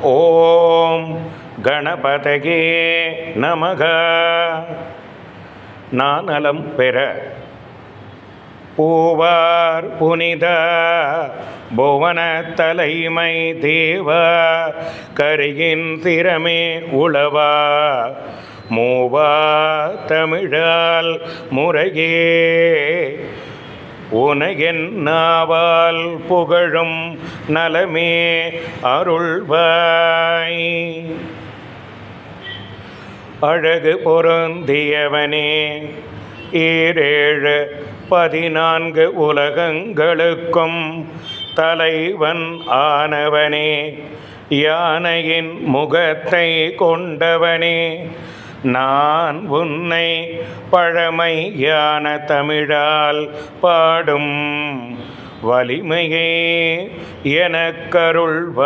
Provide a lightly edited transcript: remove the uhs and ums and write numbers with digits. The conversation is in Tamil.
ஓம் கணபதயே நமக. நானலம் பெற பூவார் புனித புவன தலைமை தேவ கரியின் திறமே உளவா மூவா தமிழால் முறையே உனகென் நாவால் புகழும் நலமே அருள்வாய். அழகு பொருந்தியவனே, ஈரேழு 14 உலகங்களுக்கும் தலைவன் ஆனவனே, யானையின் முகத்தை கொண்டவனே, நான் உன்னை பழமையான தமிழால் பாடும் வலிமையே எனக்கருள்வாய்.